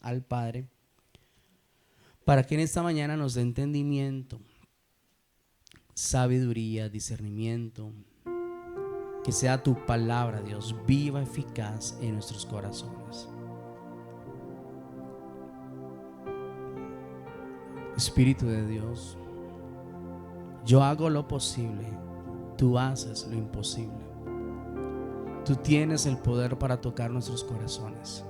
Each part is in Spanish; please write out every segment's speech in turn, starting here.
al Padre, para que en esta mañana nos dé entendimiento, sabiduría, discernimiento, que sea tu palabra, Dios, viva, eficaz en nuestros corazones. Espíritu de Dios, yo hago lo posible, tú haces lo imposible. Tú tienes el poder para tocar nuestros corazones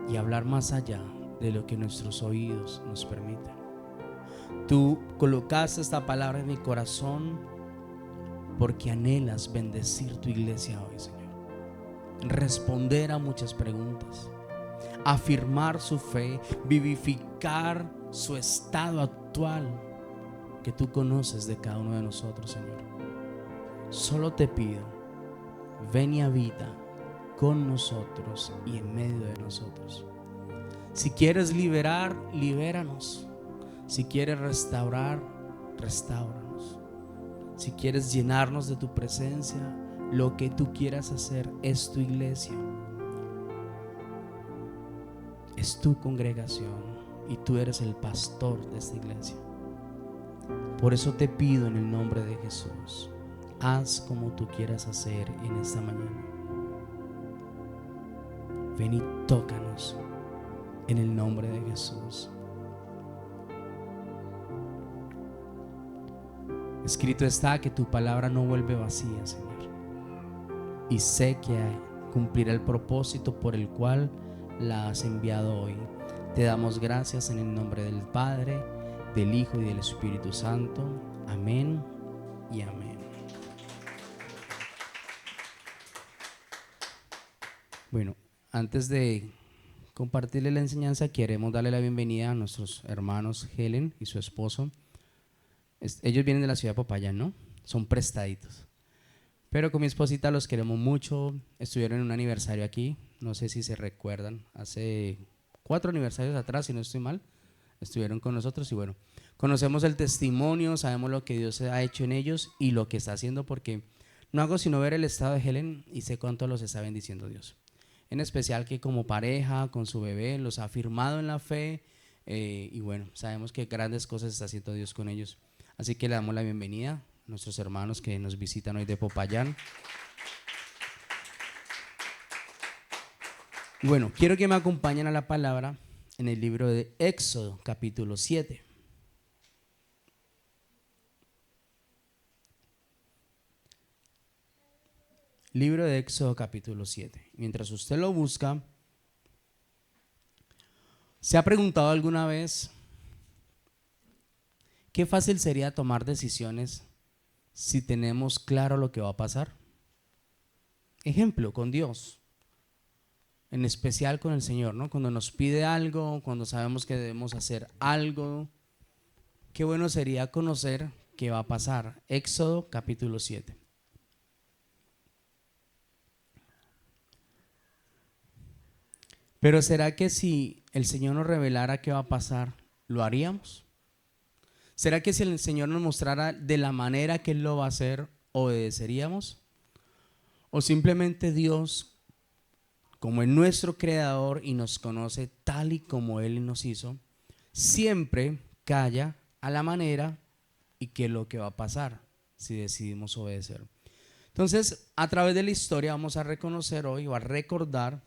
y hablar más allá de lo que nuestros oídos nos permiten. Tú colocaste esta palabra en mi corazón porque anhelas bendecir tu iglesia hoy, Señor. Responder a muchas preguntas, afirmar su fe, vivificar su estado actual que tú conoces de cada uno de nosotros, Señor. Solo te pido, ven y habita con nosotros y en medio de nosotros. Si quieres liberar, libéranos. Si quieres restaurar, restáuranos. Si quieres llenarnos de tu presencia, lo que tú quieras hacer es tu iglesia, es tu congregación y tú eres el pastor de esta iglesia. Por eso te pido en el nombre de Jesús, haz como tú quieras hacer en esta mañana. Ven y tócanos en el nombre de Jesús. Escrito está que tu palabra no vuelve vacía, Señor, y sé que cumplirá el propósito por el cual la has enviado hoy. Te damos gracias en el nombre del Padre, del Hijo y del Espíritu Santo. Amén y amén. Bueno, antes de compartirle la enseñanza, queremos darle la bienvenida a nuestros hermanos Helen y su esposo. Ellos vienen de la ciudad de Popayán, ¿no? Son prestaditos. Pero con mi esposita los queremos mucho. Estuvieron en un aniversario aquí, no sé si se recuerdan, hace 4 aniversarios atrás, si no estoy mal, estuvieron con nosotros y bueno, conocemos el testimonio, sabemos lo que Dios ha hecho en ellos y lo que está haciendo, porque no hago sino ver el estado de Helen y sé cuánto los está bendiciendo Dios. En especial que como pareja, con su bebé, los ha afirmado en la fe y bueno, sabemos que grandes cosas está haciendo Dios con ellos. Así que le damos la bienvenida a nuestros hermanos que nos visitan hoy de Popayán. Bueno, quiero que me acompañen a la palabra en el libro de Éxodo, capítulo 7. Libro de Éxodo, capítulo 7. Mientras usted lo busca, ¿se ha preguntado alguna vez qué fácil sería tomar decisiones si tenemos claro lo que va a pasar? Ejemplo, con Dios, en especial con el Señor, ¿no? Cuando nos pide algo, cuando sabemos que debemos hacer algo, qué bueno sería conocer qué va a pasar. Éxodo capítulo 7. Pero ¿será que si el Señor nos revelara qué va a pasar, lo haríamos? ¿Será que si el Señor nos mostrara de la manera que Él lo va a hacer, obedeceríamos? ¿O simplemente Dios, como es nuestro creador y nos conoce tal y como Él nos hizo, siempre calla a la manera y qué es lo que va a pasar si decidimos obedecer? Entonces, a través de la historia vamos a reconocer hoy o a recordar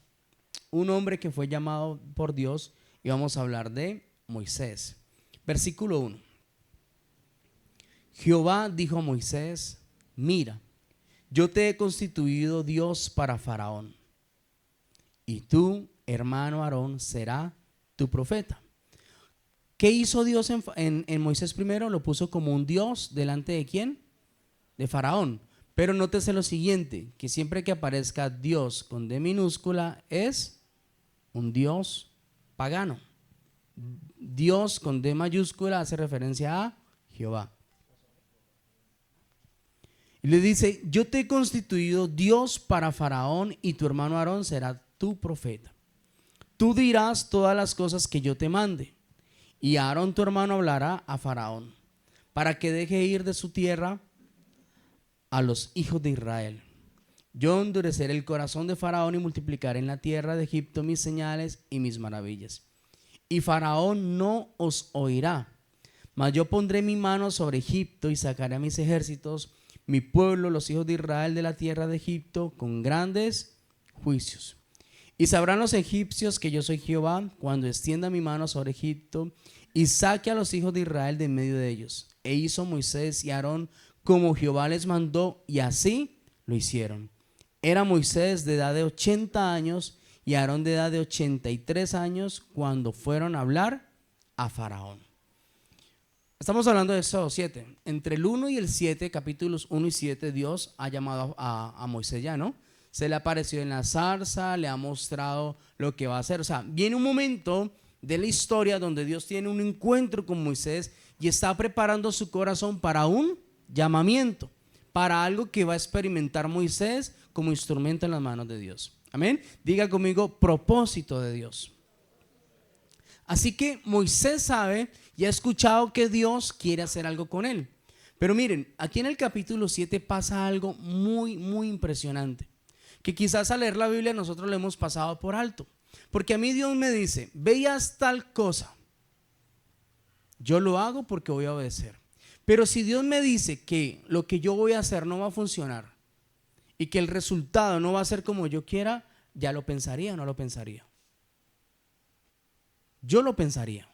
un hombre que fue llamado por Dios y vamos a hablar de Moisés. Versículo 1. Jehová dijo a Moisés: mira, yo te he constituido Dios para Faraón, y tú, hermano Aarón, será tu profeta. ¿Qué hizo Dios en Moisés primero? Lo puso como un Dios delante de ¿quién? De Faraón. Pero nótese lo siguiente, que siempre que aparezca Dios con D minúscula es un Dios pagano. Dios con D mayúscula hace referencia a Jehová. Y le dice: yo te he constituido Dios para Faraón y tu hermano Aarón será tu profeta. Tú dirás todas las cosas que yo te mande, y Aarón tu hermano hablará a Faraón para que deje ir de su tierra a los hijos de Israel. Yo endureceré el corazón de Faraón y multiplicaré en la tierra de Egipto mis señales y mis maravillas. Y Faraón no os oirá, mas yo pondré mi mano sobre Egipto y sacaré a mis ejércitos, mi pueblo, los hijos de Israel, de la tierra de Egipto, con grandes juicios. Y sabrán los egipcios que yo soy Jehová cuando extienda mi mano sobre Egipto y saque a los hijos de Israel de en medio de ellos. E hizo Moisés y Aarón como Jehová les mandó, y así lo hicieron. Era Moisés de edad de 80 años y Aarón de edad de 83 años cuando fueron a hablar a Faraón. Estamos hablando de Éxodo 7. Entre el 1 y el 7, capítulos 1 y 7, Dios ha llamado a Moisés ya, ¿no? Se le apareció en la zarza, le ha mostrado lo que va a hacer. O sea, viene un momento de la historia donde Dios tiene un encuentro con Moisés y está preparando su corazón para un llamamiento, para algo que va a experimentar Moisés como instrumento en las manos de Dios. Amén. Diga conmigo, propósito de Dios. Así que Moisés sabe y ha escuchado que Dios quiere hacer algo con él. Pero miren, aquí en el capítulo 7 pasa algo muy, muy impresionante, que quizás al leer la Biblia nosotros lo hemos pasado por alto. Porque a mí Dios me dice, veas tal cosa, yo lo hago porque voy a obedecer. Pero si Dios me dice que lo que yo voy a hacer no va a funcionar y que el resultado no va a ser como yo quiera, ¿ya lo pensaría o no lo pensaría? Yo lo pensaría.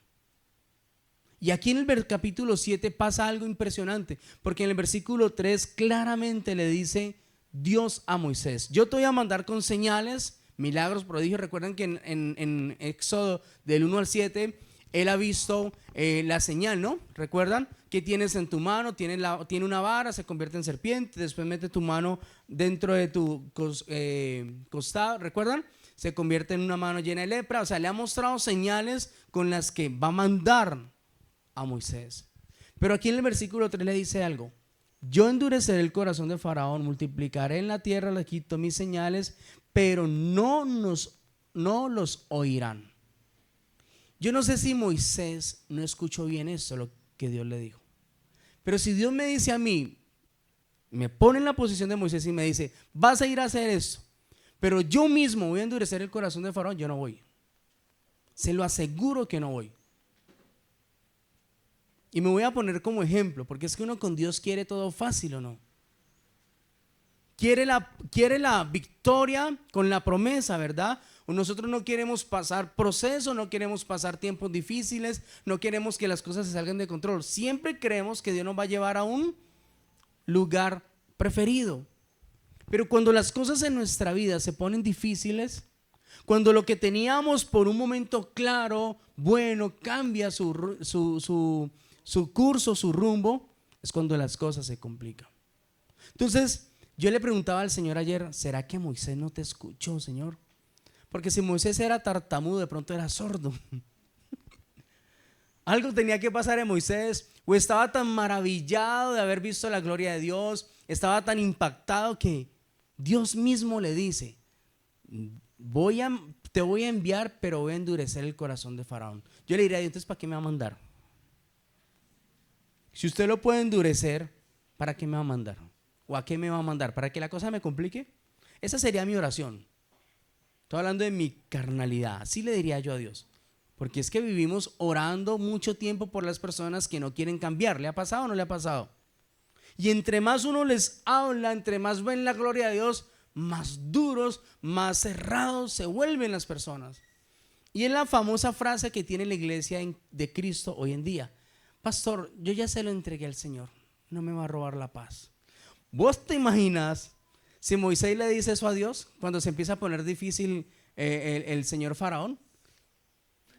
Y aquí en el capítulo 7 pasa algo impresionante, porque en el versículo 3 claramente le dice Dios a Moisés: yo te voy a mandar con señales, milagros, prodigios. Recuerdan que en Éxodo del 1 al 7 él ha visto la señal, ¿no? ¿Recuerdan? ¿Qué tienes en tu mano? Tiene una vara, se convierte en serpiente, después mete tu mano dentro de tu costado, ¿recuerdan? Se convierte en una mano llena de lepra. O sea, le ha mostrado señales con las que va a mandar a Moisés. Pero aquí en el versículo 3 le dice algo: yo endureceré el corazón de Faraón, multiplicaré en la tierra de Egipto mis señales, pero no los oirán. Yo no sé si Moisés no escuchó bien esto, lo que Dios le dijo. Pero si Dios me dice a mí, me pone en la posición de Moisés y me dice, vas a ir a hacer esto, pero yo mismo voy a endurecer el corazón de Faraón, yo no voy. Se lo aseguro que no voy. Y me voy a poner como ejemplo, porque es que uno con Dios quiere todo fácil, ¿o no? Quiere la victoria con la promesa, ¿verdad? Nosotros no queremos pasar procesos, no queremos pasar tiempos difíciles, no queremos que las cosas se salgan de control. Siempre creemos que Dios nos va a llevar a un lugar preferido. Pero cuando las cosas en nuestra vida se ponen difíciles, cuando lo que teníamos por un momento claro, bueno, cambia su curso, su rumbo, es cuando las cosas se complican. Entonces, yo le preguntaba al Señor ayer, ¿será que Moisés no te escuchó, Señor? Porque si Moisés era tartamudo, de pronto era sordo. Algo tenía que pasar en Moisés, o estaba tan maravillado de haber visto la gloria de Dios, estaba tan impactado que Dios mismo le dice, te voy a enviar, pero voy a endurecer el corazón de Faraón. Yo le diría, entonces, ¿para qué me va a mandar? Si usted lo puede endurecer, ¿para qué me va a mandar? ¿O a qué me va a mandar? ¿Para que la cosa me complique? Esa sería mi oración. Estoy hablando de mi carnalidad. Así le diría yo a Dios. Porque es que vivimos orando mucho tiempo por las personas que no quieren cambiar. ¿Le ha pasado o no le ha pasado? Y entre más uno les habla, entre más ven la gloria de Dios, más duros, más cerrados se vuelven las personas. Y es la famosa frase que tiene la iglesia de Cristo hoy en día: pastor, yo ya se lo entregué al Señor, no me va a robar la paz. ¿Vos te imaginas si Moisés le dice eso a Dios cuando se empieza a poner difícil el señor Faraón?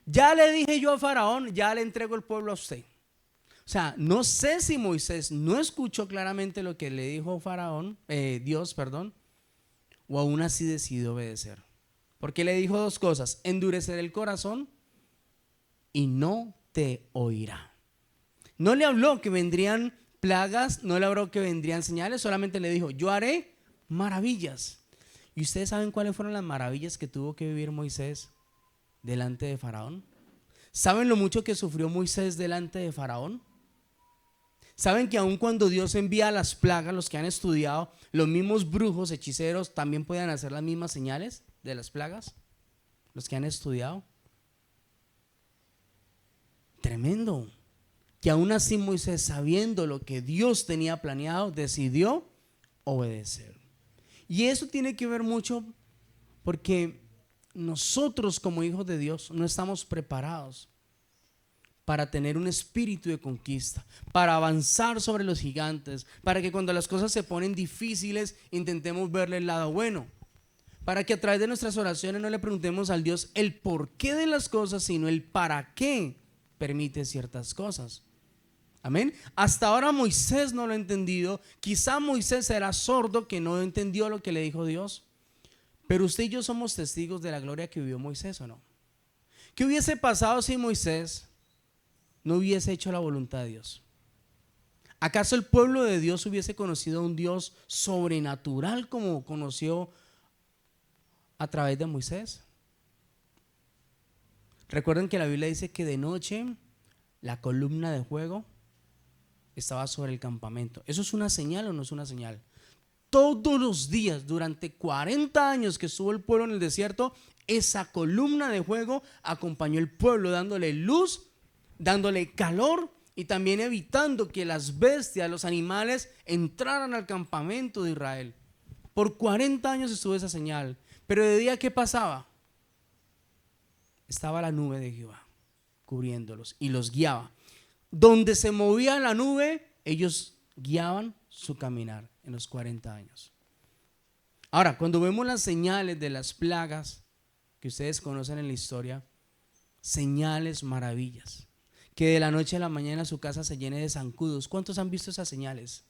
Ya le dije yo a Faraón, ya le entrego el pueblo a usted. O sea, no sé si Moisés no escuchó claramente lo que le dijo Dios, o aún así decidió obedecer. Porque le dijo dos cosas: endurecer el corazón y no te oirá. No le habló que vendrían plagas, no le habló que vendrían señales, solamente le dijo, yo haré maravillas. ¿Y ustedes saben cuáles fueron las maravillas que tuvo que vivir Moisés delante de Faraón? ¿Saben lo mucho que sufrió Moisés delante de Faraón? ¿Saben que aun cuando Dios envía las plagas, los que han estudiado, los mismos brujos, hechiceros, también pueden hacer las mismas señales de las plagas? Los que han estudiado. Tremendo. Que aún así Moisés, sabiendo lo que Dios tenía planeado, decidió obedecer. Y eso tiene que ver mucho porque nosotros como hijos de Dios no estamos preparados para tener un espíritu de conquista, para avanzar sobre los gigantes, para que cuando las cosas se ponen difíciles intentemos verle el lado bueno, para que a través de nuestras oraciones no le preguntemos al Dios el porqué de las cosas, sino el para qué permite ciertas cosas. Amén. Hasta ahora Moisés no lo ha entendido. Quizá Moisés era sordo que no entendió lo que le dijo Dios. Pero usted y yo somos testigos de la gloria que vivió Moisés, ¿o no? ¿Qué hubiese pasado si Moisés no hubiese hecho la voluntad de Dios? ¿Acaso el pueblo de Dios hubiese conocido a un Dios sobrenatural como conoció a través de Moisés? Recuerden que la Biblia dice que de noche la columna de fuego estaba sobre el campamento. ¿Eso es una señal o no es una señal? Todos los días, durante 40 años que estuvo el pueblo en el desierto, esa columna de fuego acompañó al pueblo, dándole luz, dándole calor y también evitando que las bestias, los animales entraran al campamento de Israel. Por 40 años estuvo esa señal. Pero de día, ¿qué pasaba? Estaba la nube de Jehová cubriéndolos y los guiaba. Donde se movía la nube, ellos guiaban su caminar en los 40 años. Ahora, cuando vemos las señales de las plagas que ustedes conocen en la historia, señales, maravillas, que de la noche a la mañana su casa se llene de zancudos. ¿Cuántos han visto esas señales?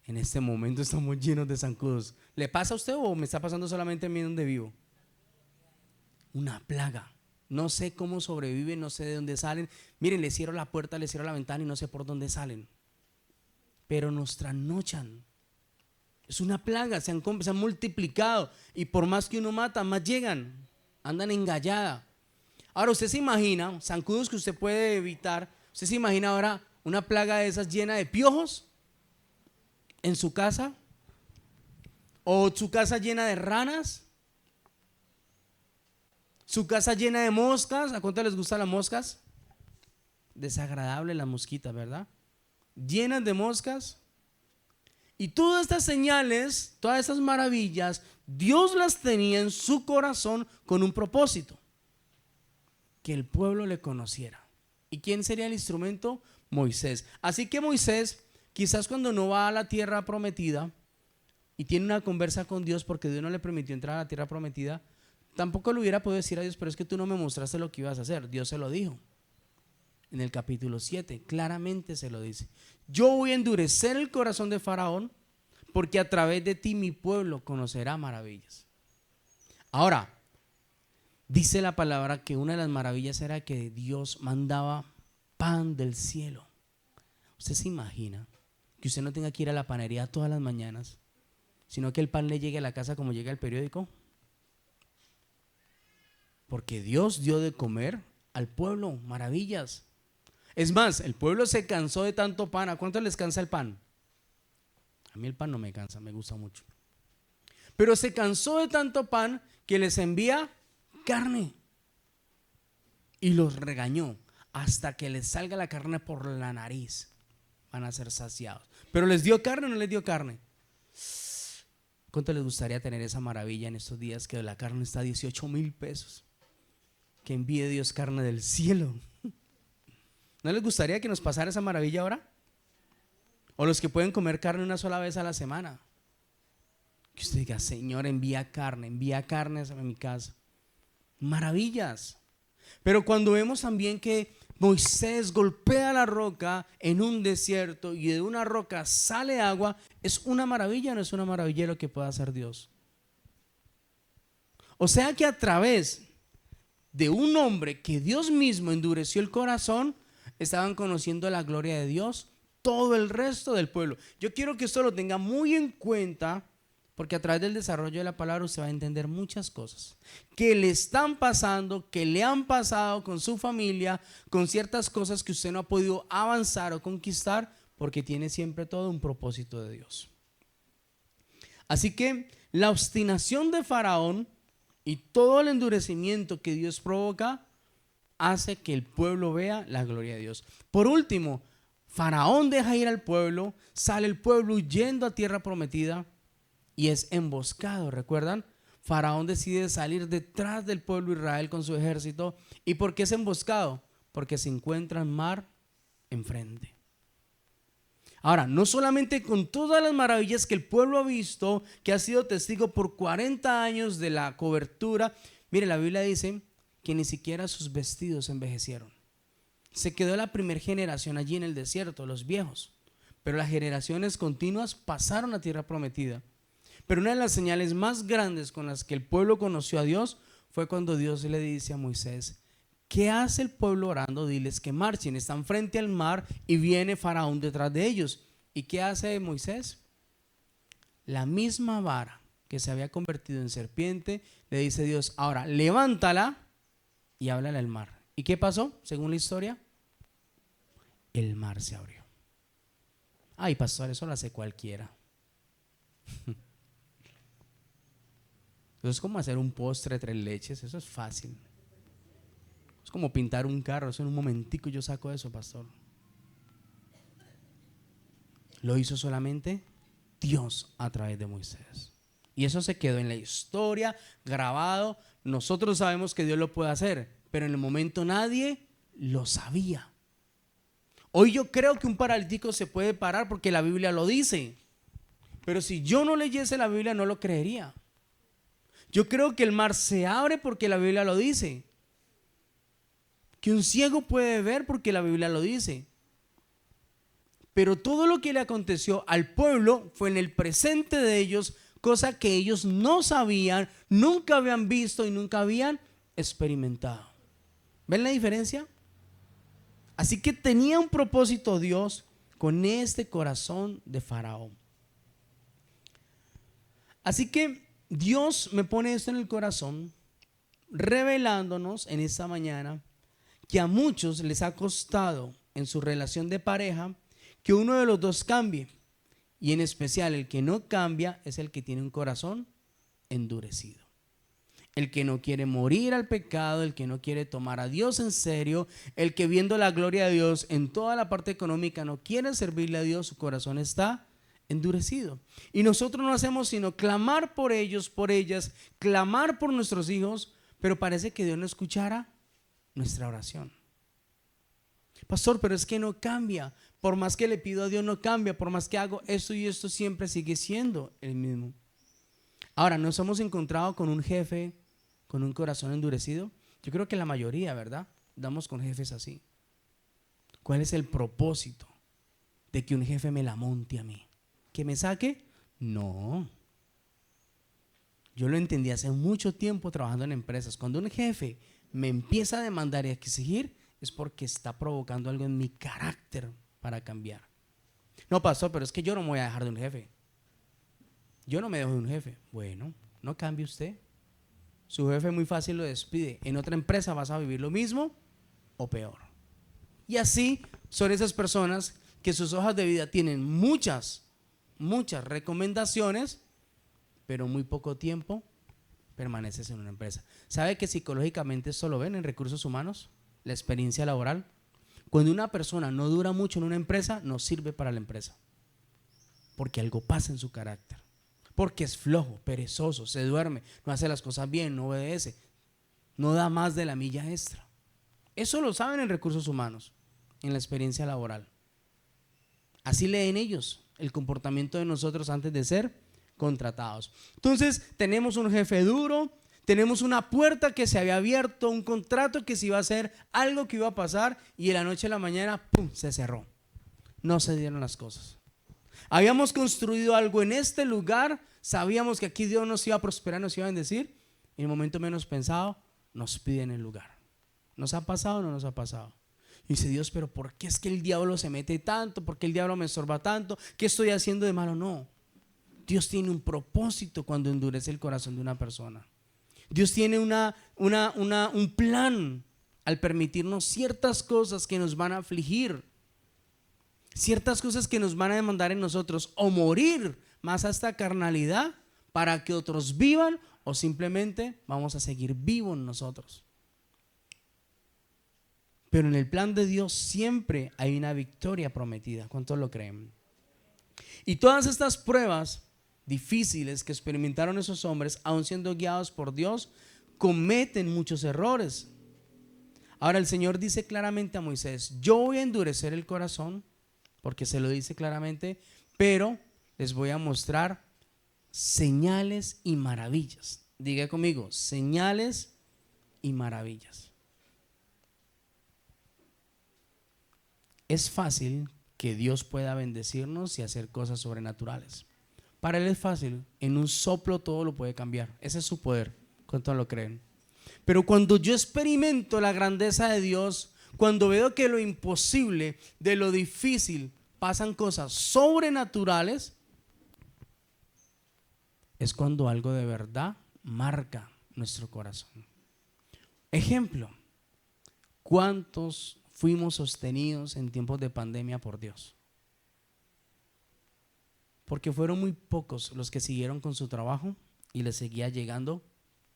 En este momento estamos llenos de zancudos. ¿Le pasa a usted o me está pasando solamente a mí donde vivo? Una plaga. No sé cómo sobreviven, no sé de dónde salen. Miren, les cierro la puerta, les cierro la ventana y no sé por dónde salen. Pero nos trasnochan. Es una plaga, se han multiplicado. Y por más que uno mata, más llegan. Andan engallada. Ahora usted se imagina, zancudos que usted puede evitar. Usted se imagina ahora una plaga de esas llena de piojos en su casa. O su casa llena de ranas. Su casa llena de moscas. ¿A cuánto les gustan las moscas? Desagradable las mosquitas, ¿verdad? Llenas de moscas. Y todas estas señales, todas estas maravillas, Dios las tenía en su corazón con un propósito: que el pueblo le conociera. ¿Y quién sería el instrumento? Moisés. Así que Moisés, quizás cuando no va a la tierra prometida y tiene una conversa con Dios, porque Dios no le permitió entrar a la tierra prometida, tampoco le hubiera podido decir a Dios: pero es que tú no me mostraste lo que ibas a hacer. Dios se lo dijo en el capítulo 7, claramente se lo dice: yo voy a endurecer el corazón de Faraón, porque a través de ti mi pueblo conocerá maravillas. Ahora, dice la palabra que una de las maravillas era que Dios mandaba pan del cielo. ¿Usted se imagina que usted no tenga que ir a la panadería todas las mañanas, sino que el pan le llegue a la casa como llega el periódico? Porque Dios dio de comer al pueblo maravillas. Es más, el pueblo se cansó de tanto pan. ¿A cuánto les cansa el pan? A mí el pan no me cansa, me gusta mucho. Pero se cansó de tanto pan que les envía carne. Y los regañó hasta que les salga la carne por la nariz. Van a ser saciados. Pero ¿les dio carne o no les dio carne? ¿Cuánto les gustaría tener esa maravilla en estos días que la carne está a 18,000 pesos? Que envíe Dios carne del cielo. ¿No les gustaría que nos pasara esa maravilla ahora? O los que pueden comer carne una sola vez a la semana, que usted diga: Señor, envía carne a mi casa. Maravillas. Pero cuando vemos también que Moisés golpea la roca en un desierto y de una roca sale agua, ¿es una maravilla o no es una maravilla lo que puede hacer Dios? O sea que a través de un hombre que Dios mismo endureció el corazón, estaban conociendo la gloria de Dios todo el resto del pueblo. Yo quiero que esto lo tenga muy en cuenta, porque a través del desarrollo de la palabra usted va a entender muchas cosas que le están pasando, que le han pasado con su familia, con ciertas cosas que usted no ha podido avanzar o conquistar, porque tiene siempre todo un propósito de Dios. Así que la obstinación de Faraón y todo el endurecimiento que Dios provoca hace que el pueblo vea la gloria de Dios. Por último, Faraón deja ir al pueblo, sale el pueblo huyendo a tierra prometida y es emboscado. ¿Recuerdan? Faraón decide salir detrás del pueblo de Israel con su ejército. ¿Y por qué es emboscado? Porque se encuentra el mar enfrente. Ahora, no solamente con todas las maravillas que el pueblo ha visto, que ha sido testigo por 40 años de la cobertura. Mire, la Biblia dice que ni siquiera sus vestidos envejecieron. Se quedó la primera generación allí en el desierto, los viejos, pero las generaciones continuas pasaron a tierra prometida. Pero una de las señales más grandes con las que el pueblo conoció a Dios fue cuando Dios le dice a Moisés: ¿qué hace el pueblo orando? Diles que marchen, están frente al mar y viene Faraón detrás de ellos. ¿Y qué hace Moisés? La misma vara que se había convertido en serpiente, le dice Dios: ahora levántala y háblale al mar. ¿Y qué pasó? Según la historia, el mar se abrió. Ay, pastor, eso lo hace cualquiera. Eso es como hacer un postre 3 leches, eso es fácil. Es como pintar un carro, eso en un momentico yo saco eso, pastor. Lo hizo solamente Dios a través de Moisés. Y eso se quedó en la historia, grabado. Nosotros sabemos que Dios lo puede hacer, pero en el momento nadie lo sabía. Hoy yo creo que un paralítico se puede parar porque la Biblia lo dice. Pero si yo no leyese la Biblia no lo creería. Yo creo que el mar se abre porque la Biblia lo dice. Que un ciego puede ver porque la Biblia lo dice. Pero todo lo que le aconteció al pueblo fue en el presente de ellos, cosa que ellos no sabían, nunca habían visto y nunca habían experimentado. ¿Ven la diferencia? Así que tenía un propósito Dios con este corazón de Faraón. Así que Dios me pone esto en el corazón, revelándonos en esta mañana que a muchos les ha costado en su relación de pareja que uno de los dos cambie, y en especial el que no cambia es el que tiene un corazón endurecido, el que no quiere morir al pecado, el que no quiere tomar a Dios en serio, el que viendo la gloria de Dios en toda la parte económica no quiere servirle a Dios, su corazón está endurecido. Y nosotros no hacemos sino clamar por ellos, por ellas, clamar por nuestros hijos, pero parece que Dios no escuchara nuestra oración. Pastor, pero es que no cambia. Por más que le pido a Dios no cambia. Por más que hago esto y esto siempre sigue siendo el mismo. Ahora, ¿nos hemos encontrado con un jefe con un corazón endurecido? Yo creo que la mayoría, ¿verdad? Damos con jefes así. ¿Cuál es el propósito de que un jefe me la monte a mí? ¿Que me saque? No. Yo lo entendí hace mucho tiempo trabajando en empresas. Cuando un jefe me empieza a demandar y a exigir, es porque está provocando algo en mi carácter para cambiar. No, pastor, pero es que yo no me voy a dejar de un jefe. Yo no me dejo de un jefe. Bueno, no cambie usted. Su jefe muy fácil lo despide. En otra empresa vas a vivir lo mismo o peor. Y así son esas personas que sus hojas de vida tienen muchas recomendaciones, pero muy poco tiempo permaneces en una empresa. ¿Sabe que psicológicamente esto lo ven en recursos humanos? La experiencia laboral. Cuando una persona no dura mucho en una empresa, no sirve para la empresa, porque algo pasa en su carácter, porque es flojo, perezoso, se duerme, no hace las cosas bien, no obedece, no da más de la milla extra. Eso lo saben en recursos humanos, en la experiencia laboral. Así leen ellos el comportamiento de nosotros antes de ser contratados. Entonces tenemos un jefe duro, tenemos una puerta que se había abierto, un contrato que se iba a hacer, algo que iba a pasar, y de la noche a la mañana ¡pum!, se cerró. No se dieron las cosas. Habíamos construido algo en este lugar, sabíamos que aquí Dios nos iba a prosperar, nos iba a bendecir, y en el momento menos pensado nos piden el lugar. ¿Nos ha pasado o no nos ha pasado? Y dice Dios, pero ¿por qué es que el diablo se mete tanto? ¿Por qué el diablo me estorba tanto? ¿Qué estoy haciendo de malo? No. Dios tiene un propósito cuando endurece el corazón de una persona. Dios tiene un plan al permitirnos ciertas cosas que nos van a afligir, ciertas cosas que nos van a demandar en nosotros o morir más a esta carnalidad para que otros vivan, o simplemente vamos a seguir vivos nosotros. Pero en el plan de Dios siempre hay una victoria prometida. ¿Cuántos lo creen? Y todas estas pruebas difíciles que experimentaron esos hombres, aun siendo guiados por Dios, cometen muchos errores. Ahora el Señor dice claramente a Moisés: yo voy a endurecer el corazón, porque se lo dice claramente, pero les voy a mostrar señales y maravillas. Diga conmigo: señales y maravillas. Es fácil que Dios pueda bendecirnos y hacer cosas sobrenaturales. Para Él es fácil, en un soplo todo lo puede cambiar. Ese es su poder. ¿Cuántos lo creen? Pero cuando yo experimento la grandeza de Dios, cuando veo que lo imposible, de lo difícil, pasan cosas sobrenaturales, es cuando algo de verdad marca nuestro corazón. Ejemplo: ¿cuántos fuimos sostenidos en tiempos de pandemia por Dios? Porque fueron muy pocos los que siguieron con su trabajo y les seguía llegando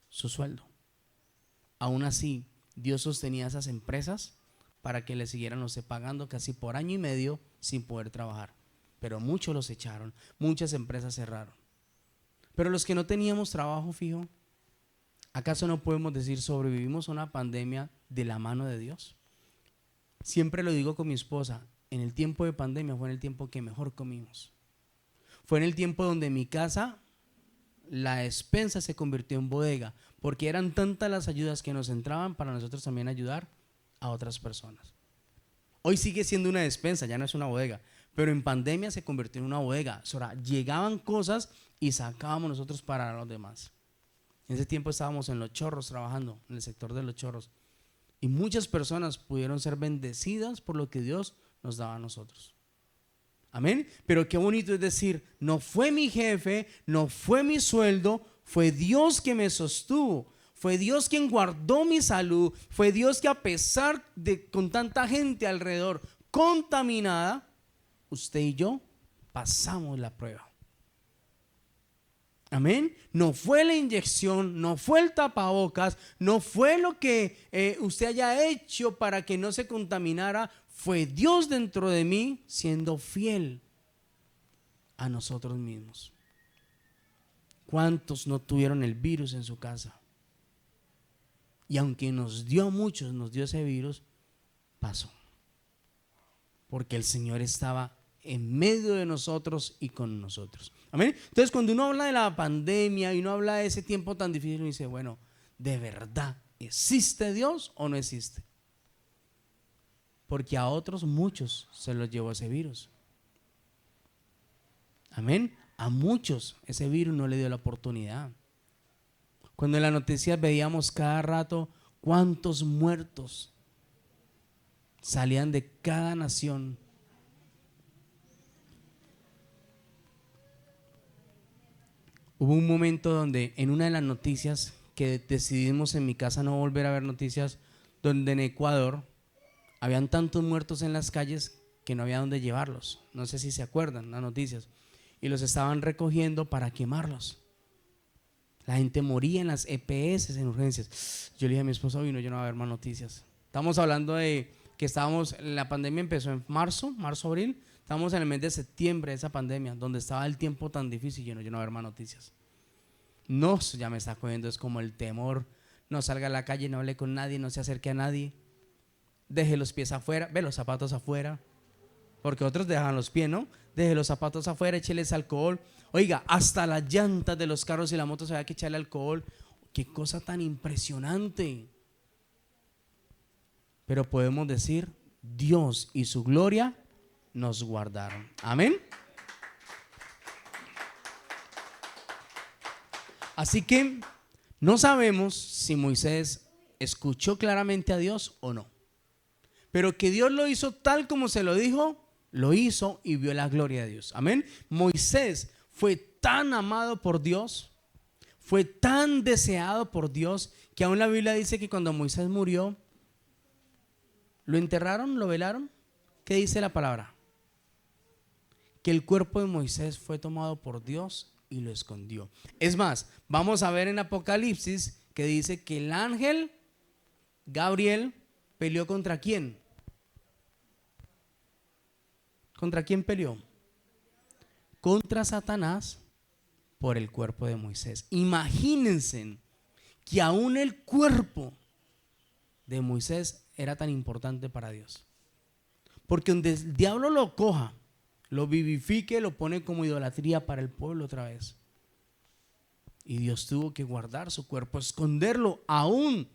su sueldo. Aún así, Dios sostenía esas empresas para que les siguieran, no sé, pagando casi por año y medio sin poder trabajar. Pero muchos los echaron, muchas empresas cerraron. Pero los que no teníamos trabajo fijo, ¿acaso no podemos decir sobrevivimos a una pandemia de la mano de Dios? Siempre lo digo con mi esposa: en el tiempo de pandemia fue en el tiempo que mejor comimos. Fue en el tiempo donde en mi casa la despensa se convirtió en bodega, porque eran tantas las ayudas que nos entraban para nosotros también ayudar a otras personas. Hoy sigue siendo una despensa, ya no es una bodega, pero en pandemia se convirtió en una bodega. O sea, llegaban cosas y sacábamos nosotros para los demás. En ese tiempo estábamos en Los Chorros trabajando, en el sector de Los Chorros, y muchas personas pudieron ser bendecidas por lo que Dios nos daba a nosotros. Amén. Pero qué bonito es decir: no fue mi jefe, no fue mi sueldo, fue Dios que me sostuvo, fue Dios quien guardó mi salud, fue Dios que, a pesar de con tanta gente alrededor contaminada, usted y yo pasamos la prueba. Amén. No fue la inyección, no fue el tapabocas, no fue lo que usted haya hecho para que no se contaminara. Fue Dios dentro de mí siendo fiel a nosotros mismos. ¿Cuántos no tuvieron el virus en su casa? Y aunque nos dio a muchos, nos dio ese virus, pasó. Porque el Señor estaba en medio de nosotros y con nosotros. Amén. Entonces, cuando uno habla de la pandemia y uno habla de ese tiempo tan difícil, uno dice: bueno, ¿de verdad existe Dios o no existe? Porque a otros muchos se los llevó ese virus. Amén. A muchos ese virus no le dio la oportunidad. Cuando en las noticias veíamos cada rato cuántos muertos salían de cada nación. Hubo un momento donde en una de las noticias que decidimos en mi casa no volver a ver noticias, donde en Ecuador habían tantos muertos en las calles que no había dónde llevarlos. No sé si se acuerdan las noticias. Y los estaban recogiendo para quemarlos. La gente moría en las EPS, en urgencias. Yo le dije a mi esposa: no, yo no voy a ver más noticias. Estamos hablando de que la pandemia empezó en marzo, abril. Estamos en el mes de septiembre de esa pandemia, donde estaba el tiempo tan difícil. Yo no voy a ver más noticias. No, ya me está cogiendo, es como el temor. No salga a la calle, no hable con nadie, no se acerque a nadie. Deje los pies afuera, ve los zapatos afuera. Porque otros dejan los pies, ¿no? Deje los zapatos afuera, écheles alcohol. Oiga, hasta las llantas de los carros y la moto se había que echarle alcohol. Qué cosa tan impresionante. Pero podemos decir: Dios y su gloria nos guardaron. Amén. Así que no sabemos si Moisés escuchó claramente a Dios o no. Pero que Dios lo hizo tal como se lo dijo, lo hizo y vio la gloria de Dios. Amén. Moisés fue tan amado por Dios, fue tan deseado por Dios, que aún la Biblia dice que cuando Moisés murió, lo enterraron, lo velaron. ¿Qué dice la palabra? Que el cuerpo de Moisés fue tomado por Dios y lo escondió. Es más, vamos a ver en Apocalipsis que dice que el ángel Gabriel peleó ¿contra quién? ¿Contra quién peleó? Contra Satanás por el cuerpo de Moisés. Imagínense que aún el cuerpo de Moisés era tan importante para Dios. Porque donde el diablo lo coja, lo vivifique, lo pone como idolatría para el pueblo otra vez. Y Dios tuvo que guardar su cuerpo, esconderlo aún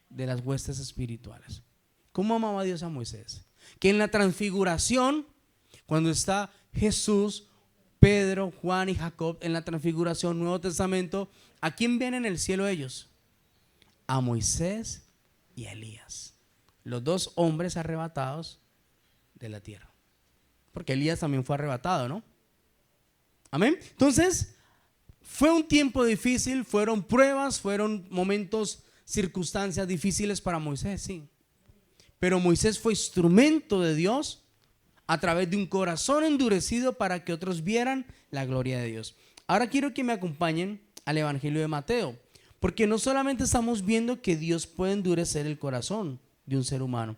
de las huestes espirituales. ¿Cómo amaba Dios a Moisés? Que en la transfiguración, cuando está Jesús, Pedro, Juan y Jacob en la transfiguración, Nuevo Testamento, ¿a quién ven en el cielo ellos? A Moisés y a Elías, los dos hombres arrebatados de la tierra. Porque Elías también fue arrebatado, ¿no? Amén. Entonces, fue un tiempo difícil, fueron pruebas, fueron momentos, circunstancias difíciles para Moisés, sí. Pero Moisés fue instrumento de Dios a través de un corazón endurecido para que otros vieran la gloria de Dios. Ahora quiero que me acompañen al Evangelio de Mateo, porque no solamente estamos viendo que Dios puede endurecer el corazón de un ser humano.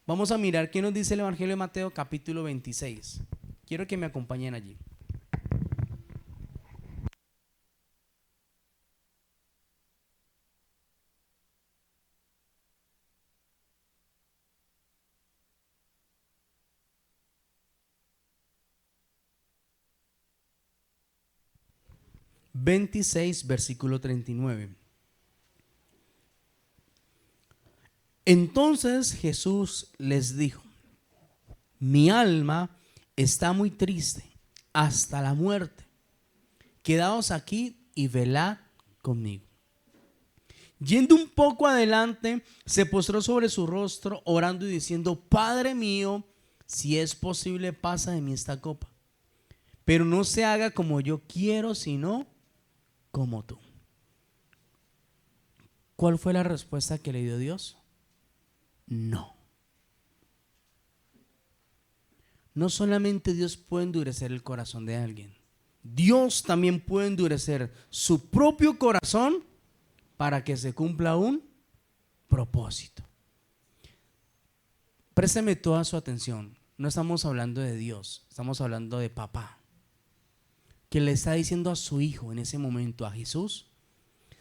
Vamos a mirar qué nos dice el Evangelio de Mateo capítulo 26. Quiero que me acompañen allí. Versículo 39. Entonces Jesús les dijo: mi alma está muy triste hasta la muerte. Quedaos aquí y velad conmigo. Yendo un poco adelante, se postró sobre su rostro, orando y diciendo: Padre mío, si es posible, pasa de mí esta copa, pero no se haga como yo quiero, sino como tú. ¿Cuál fue la respuesta que le dio Dios? No. No solamente Dios puede endurecer el corazón de alguien, Dios también puede endurecer su propio corazón para que se cumpla un propósito. Présteme toda su atención. No estamos hablando de Dios, estamos hablando de papá, que le está diciendo a su hijo en ese momento, a Jesús: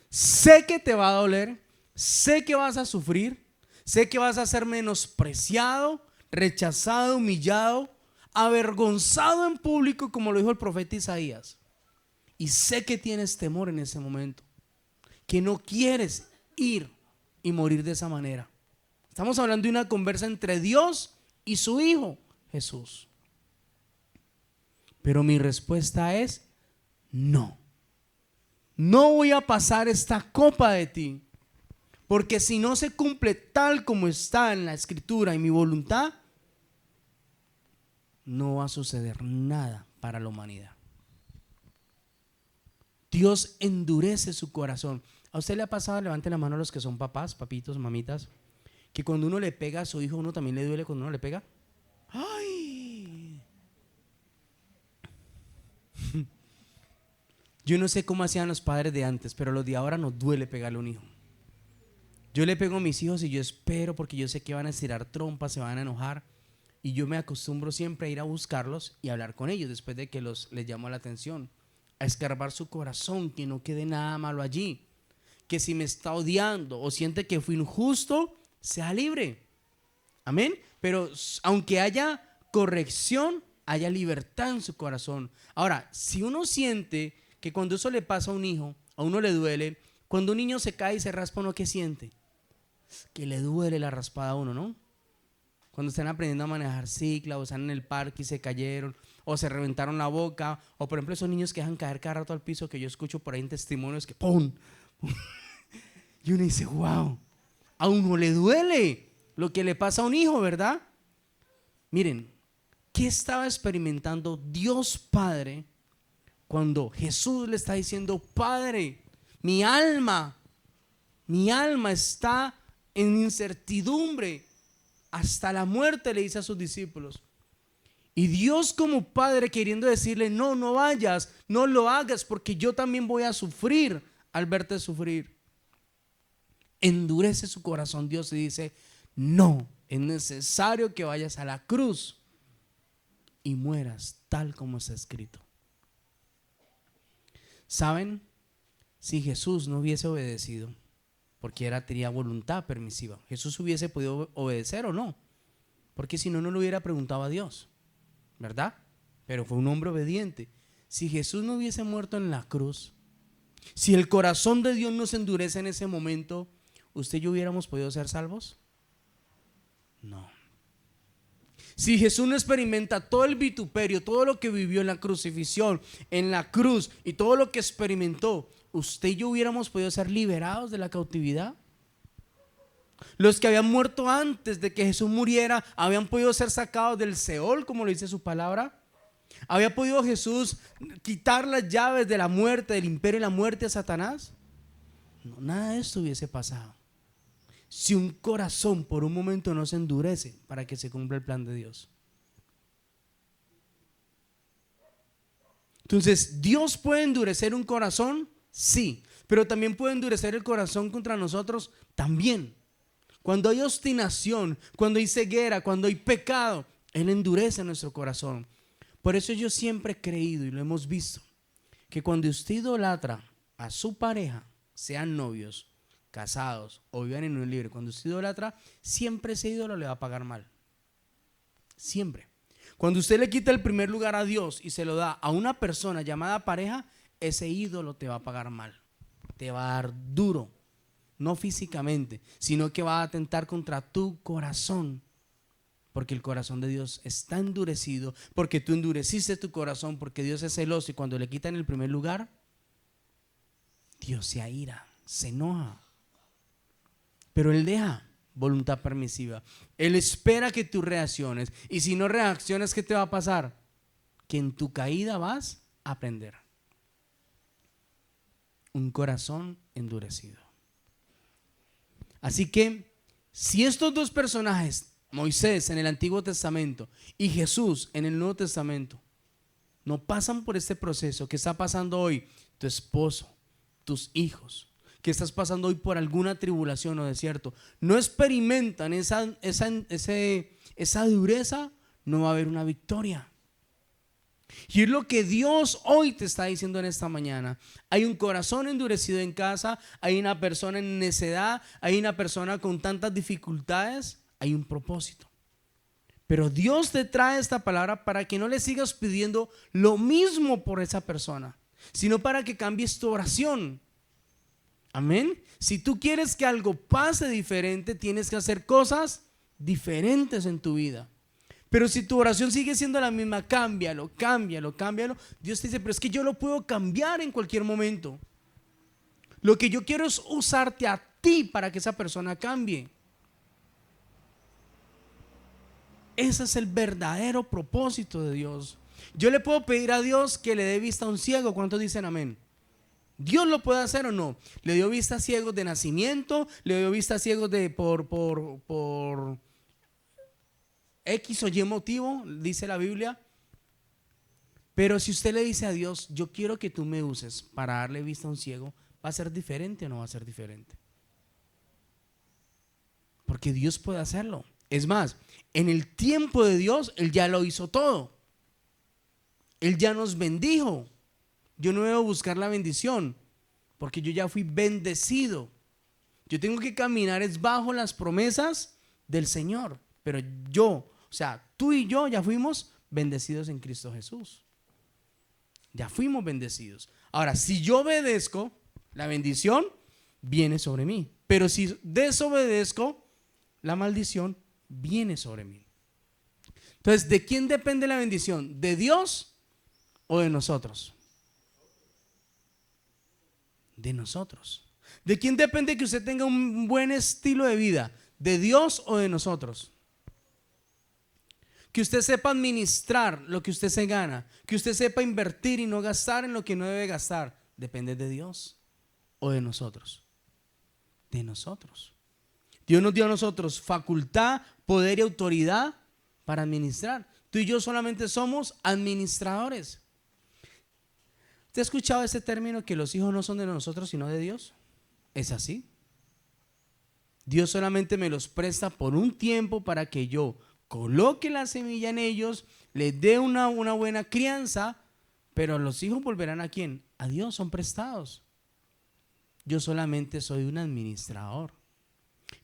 sé que te va a doler, sé que vas a sufrir, sé que vas a ser menospreciado, rechazado, humillado, avergonzado en público, como lo dijo el profeta Isaías. Y sé que tienes temor en ese momento, que no quieres ir y morir de esa manera. Estamos hablando de una conversa entre Dios y su hijo Jesús. Pero mi respuesta es: no. No voy a pasar esta copa de ti, porque si no se cumple tal como está en la escritura y mi voluntad, no va a suceder nada para la humanidad. Dios endurece su corazón. ¿A usted le ha pasado, levante la mano a los que son papás, papitos, mamitas, que cuando uno le pega a su hijo, uno también le duele cuando uno le pega? ¡Ay! Yo no sé cómo hacían los padres de antes, pero los de ahora nos duele pegarle a un hijo. Yo le pego a mis hijos y yo espero, porque yo sé que van a estirar trompas, se van a enojar, y yo me acostumbro siempre a ir a buscarlos y hablar con ellos después de que les llamo la atención, a escarbar su corazón, que no quede nada malo allí, que si me está odiando o siente que fui injusto, sea libre. Amén. Pero aunque haya corrección, haya libertad en su corazón. Ahora, si uno siente que cuando eso le pasa a un hijo, a uno le duele, cuando un niño se cae y se raspa, ¿uno qué siente? Que le duele la raspada a uno, ¿no? Cuando están aprendiendo a manejar cicla, o están en el parque y se cayeron, o se reventaron la boca, o por ejemplo esos niños que dejan caer cada rato al piso, que yo escucho por ahí en testimonios que ¡pum! Y uno dice: wow, a uno le duele lo que le pasa a un hijo, ¿verdad? Miren, ¿qué estaba experimentando Dios Padre cuando Jesús le está diciendo: Padre, mi alma está en incertidumbre hasta la muerte, le dice a sus discípulos. Y Dios, como padre, queriendo decirle: no vayas, no lo hagas, porque yo también voy a sufrir al verte sufrir, endurece su corazón Dios y dice: no, es necesario que vayas a la cruz y mueras tal como está escrito. ¿Saben? Si Jesús no hubiese obedecido, porque tenía voluntad permisiva, Jesús hubiese podido obedecer o no, porque si no, no le hubiera preguntado a Dios, ¿verdad? Pero fue un hombre obediente. Si Jesús no hubiese muerto en la cruz, si el corazón de Dios no se endurece en ese momento, ¿usted y yo hubiéramos podido ser salvos? No. Si Jesús no experimenta todo el vituperio, todo lo que vivió en la crucifixión, en la cruz, y todo lo que experimentó, ¿usted y yo hubiéramos podido ser liberados de la cautividad? Los que habían muerto antes de que Jesús muriera habían podido ser sacados del Seol, como lo dice su palabra. ¿Había podido Jesús quitar las llaves de la muerte, del imperio y la muerte a Satanás? No, nada de esto hubiese pasado si un corazón por un momento no se endurece para que se cumpla el plan de Dios. Entonces, ¿Dios puede endurecer un corazón? Sí, pero también puede endurecer el corazón contra nosotros también. Cuando hay obstinación, cuando hay ceguera, cuando hay pecado, Él endurece nuestro corazón. Por eso yo siempre he creído, y lo hemos visto, que cuando usted idolatra a su pareja, sean novios, casados o vivan en unión libre, cuando usted idolatra, siempre ese ídolo le va a pagar mal. Siempre. Cuando usted le quita el primer lugar a Dios y se lo da a una persona llamada pareja, ese ídolo te va a pagar mal. Te va a dar duro. No físicamente, sino que va a atentar contra tu corazón. Porque el corazón de Dios está endurecido, porque tú endureciste tu corazón, porque Dios es celoso, y cuando le quitan el primer lugar, Dios se aira, se enoja. Pero Él deja voluntad permisiva. Él espera que tú reacciones, y si no reaccionas, ¿qué te va a pasar? Que en tu caída vas a aprender. Un corazón endurecido. Así que si estos dos personajes, Moisés en el Antiguo Testamento y Jesús en el Nuevo Testamento, no pasan por este proceso que está pasando hoy tu esposo, tus hijos, que estás pasando hoy por alguna tribulación o desierto, no experimentan esa dureza, no va a haber una victoria. Y es lo que Dios hoy te está diciendo en esta mañana. Hay un corazón endurecido en casa, hay una persona en necedad, hay una persona con tantas dificultades, hay un propósito. Pero Dios te trae esta palabra para que no le sigas pidiendo lo mismo por esa persona, sino para que cambies tu oración. Amén. Si tú quieres que algo pase diferente, tienes que hacer cosas diferentes en tu vida. Pero si tu oración sigue siendo la misma, cámbialo. Dios te dice: pero es que yo lo puedo cambiar en cualquier momento. Lo que yo quiero es usarte a ti para que esa persona cambie. Ese es el verdadero propósito de Dios. Yo le puedo pedir a Dios que le dé vista a un ciego. ¿Cuántos dicen amén? ¿Dios lo puede hacer o no? Le dio vista a ciegos de nacimiento, le dio vista a ciegos por X o Y motivo, dice la Biblia. Pero si usted le dice a Dios: yo quiero que tú me uses para darle vista a un ciego, ¿va a ser diferente o no va a ser diferente? Porque Dios puede hacerlo. Es más, en el tiempo de Dios, Él ya lo hizo todo. Él ya nos bendijo. Yo no debo buscar la bendición, porque yo ya fui bendecido. Yo tengo que caminar es bajo las promesas del Señor. Pero tú y yo ya fuimos bendecidos en Cristo Jesús. Ya fuimos bendecidos. Ahora, si yo obedezco, la bendición viene sobre mí. Pero si desobedezco, la maldición viene sobre mí. Entonces, ¿de quién depende la bendición? ¿De Dios o de nosotros? De nosotros. ¿De quién depende que usted tenga un buen estilo de vida? ¿De Dios o de nosotros? que usted sepa administrar lo que usted se gana, que usted sepa invertir y no gastar en lo que no debe gastar, depende de Dios o de nosotros. De nosotros. Dios nos dio a nosotros facultad, poder y autoridad para administrar. Tú y yo solamente somos administradores. ¿Usted ha escuchado ese término que los hijos no son de nosotros sino de Dios? ¿Es así? Dios solamente me los presta por un tiempo para que yo coloque la semilla en ellos, les dé una buena crianza, pero los hijos volverán ¿a quién? A Dios, son prestados. Yo solamente soy un administrador.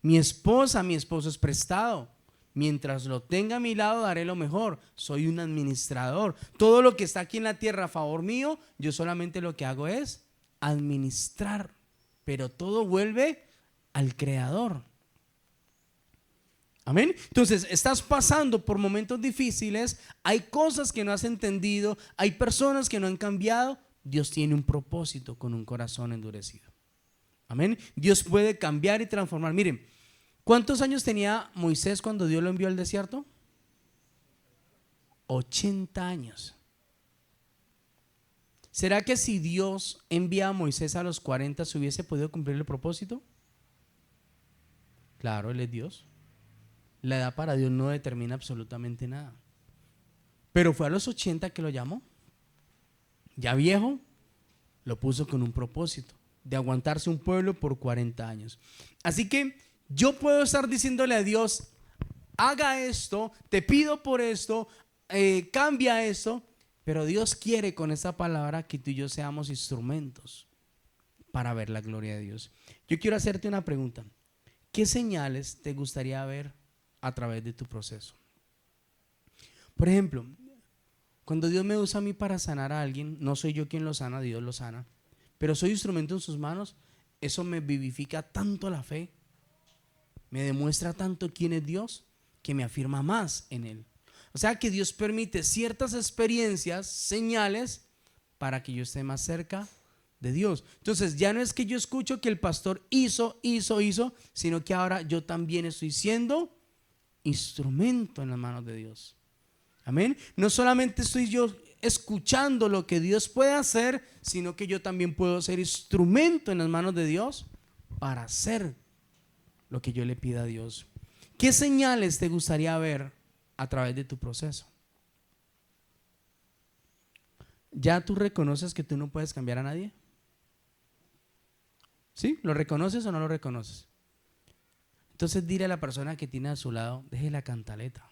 Mi esposo es prestado. Mientras lo tenga a mi lado, daré lo mejor. Soy un administrador. Todo lo que está aquí en la tierra a favor mío, yo solamente lo que hago es administrar. Pero todo vuelve al Creador. Amén. Entonces, estás pasando por momentos difíciles. Hay cosas que no has entendido. Hay personas que no han cambiado. Dios tiene un propósito con un corazón endurecido. Amén. Dios puede cambiar y transformar. Miren, ¿cuántos años tenía Moisés cuando Dios lo envió al desierto? 80 años. ¿Será que si Dios envía a Moisés a los 40 se hubiese podido cumplir el propósito? Claro, Él es Dios. La edad para Dios no determina absolutamente nada. Pero fue a los 80 que lo llamó. Ya viejo, lo puso con un propósito de aguantarse un pueblo por 40 años. Así que yo puedo estar diciéndole a Dios, haga esto, te pido por esto, cambia esto, pero Dios quiere con esa palabra que tú y yo seamos instrumentos para ver la gloria de Dios. Yo quiero hacerte una pregunta. ¿Qué señales te gustaría ver a través de tu proceso? Por ejemplo, cuando Dios me usa a mí para sanar a alguien, no soy yo quien lo sana, Dios lo sana, pero soy instrumento en sus manos. Eso me vivifica tanto la fe, me demuestra tanto quién es Dios, que me afirma más en Él. O sea que Dios permite ciertas experiencias, señales, para que yo esté más cerca de Dios. Entonces ya no es que yo escucho que el pastor hizo, sino que ahora yo también estoy siendo instrumento en las manos de Dios. Amén. No solamente estoy yo escuchando lo que Dios puede hacer, sino que yo también puedo ser instrumento en las manos de Dios para hacer lo que yo le pida a Dios. ¿Qué señales te gustaría ver a través de tu proceso? ¿Ya tú reconoces que tú no puedes cambiar a nadie? ¿Sí? ¿Lo reconoces o no lo reconoces? Entonces dile a la persona que tiene a su lado, deje la cantaleta.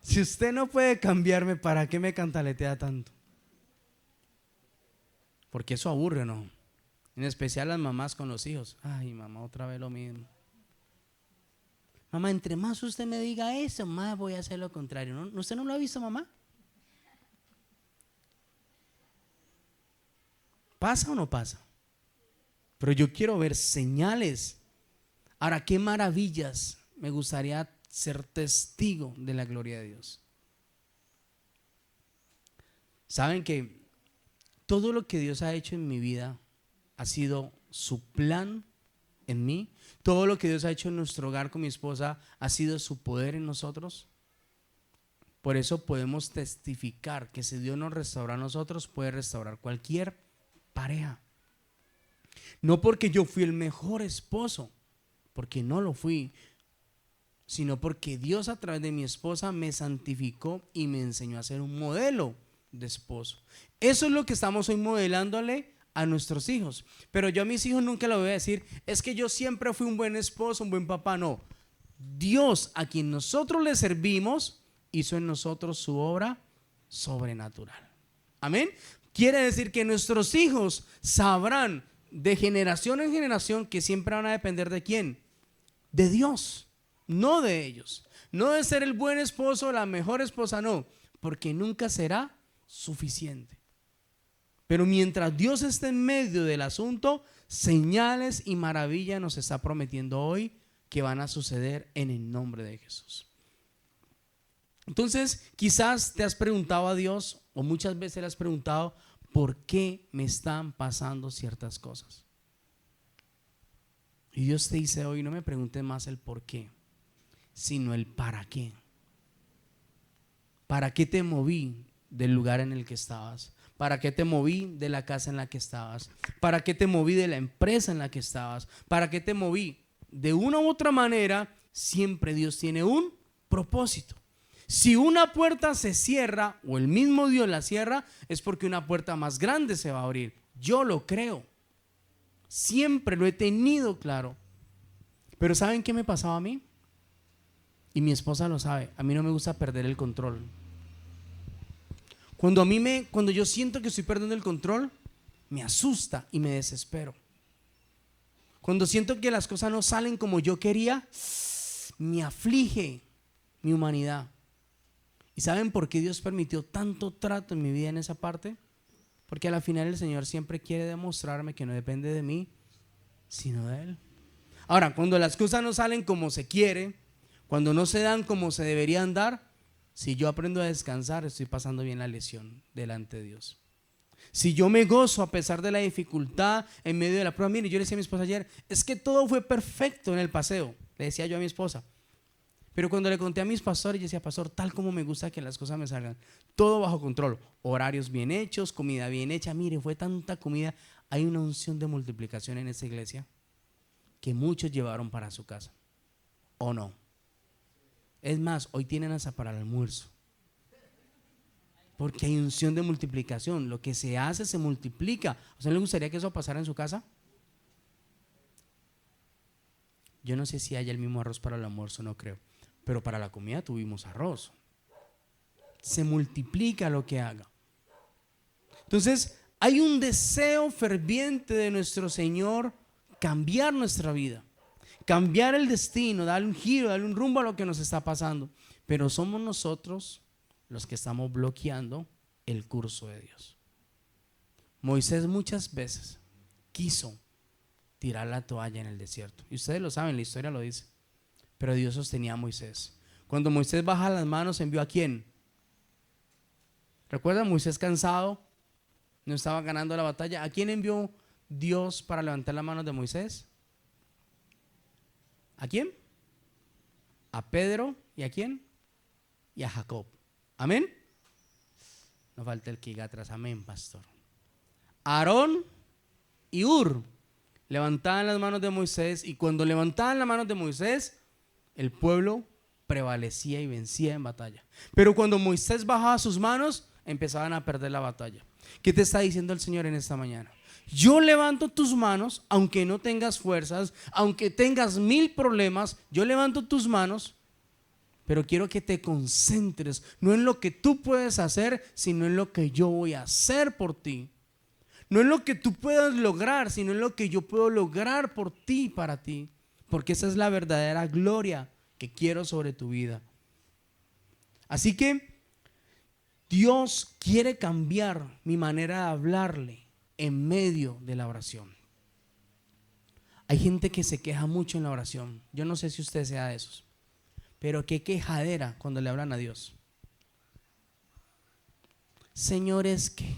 Si usted no puede cambiarme, ¿para qué me cantaletea tanto? Porque eso aburre, ¿no? En especial las mamás con los hijos. Ay, mamá, otra vez lo mismo. Mamá, entre más usted me diga eso, más voy a hacer lo contrario. ¿No? ¿Usted no lo ha visto, mamá? ¿Pasa o no pasa? Pero yo quiero ver señales. Ahora, qué maravillas me gustaría ser testigo de la gloria de Dios. Saben que todo lo que Dios ha hecho en mi vida ha sido su plan en mí. Todo lo que Dios ha hecho en nuestro hogar con mi esposa ha sido su poder en nosotros. Por eso podemos testificar que si Dios nos restaura a nosotros, puede restaurar cualquier pareja. No porque yo fui el mejor esposo, porque no lo fui, sino porque Dios a través de mi esposa me santificó y me enseñó a ser un modelo de esposo. Eso es lo que estamos hoy modelándole a nuestros hijos. Pero yo a mis hijos nunca les voy a decir, es que yo siempre fui un buen esposo, un buen papá. No, Dios a quien nosotros le servimos hizo en nosotros su obra sobrenatural. Amén. Quiere decir que nuestros hijos sabrán de generación en generación que siempre van a depender ¿de quién? De Dios, no de ellos. No de ser el buen esposo o la mejor esposa, no, porque nunca será suficiente. Pero mientras Dios esté en medio del asunto, señales y maravillas nos está prometiendo hoy que van a suceder en el nombre de Jesús. Entonces, quizás te has preguntado a Dios, o muchas veces le has preguntado, ¿por qué me están pasando ciertas cosas? Y Dios te dice hoy, no me preguntes más el por qué. sino el para qué. ¿Para qué te moví del lugar en el que estabas? ¿Para qué te moví de la casa en la que estabas? ¿Para qué te moví de la empresa en la que estabas? ¿Para qué te moví? De una u otra manera, siempre Dios tiene un propósito. Si una puerta se cierra o el mismo Dios la cierra, es porque una puerta más grande se va a abrir. Yo lo creo. Siempre lo he tenido claro. Pero ¿saben qué me pasaba a mí? Y mi esposa lo sabe. A mí no me gusta perder el control. Cuando yo siento que estoy perdiendo el control, me asusta y me desespero. Cuando siento que las cosas no salen como yo quería, me aflige mi humanidad. ¿Y saben por qué Dios permitió tanto trato en mi vida en esa parte? Porque a la final el Señor siempre quiere demostrarme que no depende de mí, sino de Él. Ahora, cuando las cosas no salen como se quiere, cuando no se dan como se deberían dar, si yo aprendo a descansar, estoy pasando bien la lección delante de Dios. Si yo me gozo a pesar de la dificultad en medio de la prueba, mire, yo le decía a mi esposa ayer, es que todo fue perfecto en el paseo, le decía yo a mi esposa. Pero cuando le conté a mis pastores, yo decía, pastor, tal como me gusta que las cosas me salgan, todo bajo control, horarios bien hechos, comida bien hecha. Mire, fue tanta comida, hay una unción de multiplicación en esta iglesia que muchos llevaron para su casa, ¿o no? Es más, hoy tienen hasta para el almuerzo, porque hay unción de multiplicación. Lo que se hace se multiplica. ¿A usted le gustaría que eso pasara en su casa? Yo no sé si haya el mismo arroz para el almuerzo, no creo, pero para la comida tuvimos arroz. Se multiplica lo que haga. Entonces hay un deseo ferviente de nuestro Señor cambiar nuestra vida, cambiar el destino, darle un giro, darle un rumbo a lo que nos está pasando. Pero somos nosotros los que estamos bloqueando el curso de Dios. Moisés muchas veces quiso tirar la toalla en el desierto, y ustedes lo saben, la historia lo dice, pero Dios sostenía a Moisés. Cuando Moisés baja las manos, ¿envió a quién? ¿Recuerdan? Moisés cansado, no estaba ganando la batalla. ¿A quién envió Dios para levantar las manos de Moisés? ¿A quién? A Pedro. ¿Y a quién? Y a Jacob. ¿Amén? No falta el que diga atrás, amén, pastor. Aarón y Hur levantaban las manos de Moisés, y cuando levantaban las manos de Moisés, el pueblo prevalecía y vencía en batalla. Pero cuando Moisés bajaba sus manos, empezaban a perder la batalla. ¿Qué te está diciendo el Señor en esta mañana? Yo levanto tus manos, aunque no tengas fuerzas, aunque tengas 1000 problemas, yo levanto tus manos, pero quiero que te concentres, no en lo que tú puedes hacer, sino en lo que yo voy a hacer por ti. No en lo que tú puedas lograr, sino en lo que yo puedo lograr por ti y para ti. Porque esa es la verdadera gloria que quiero sobre tu vida. Así que Dios quiere cambiar mi manera de hablarle en medio de la oración. Hay gente que se queja mucho en la oración. Yo no sé si usted sea de esos, pero qué quejadera cuando le hablan a Dios. Señor, es que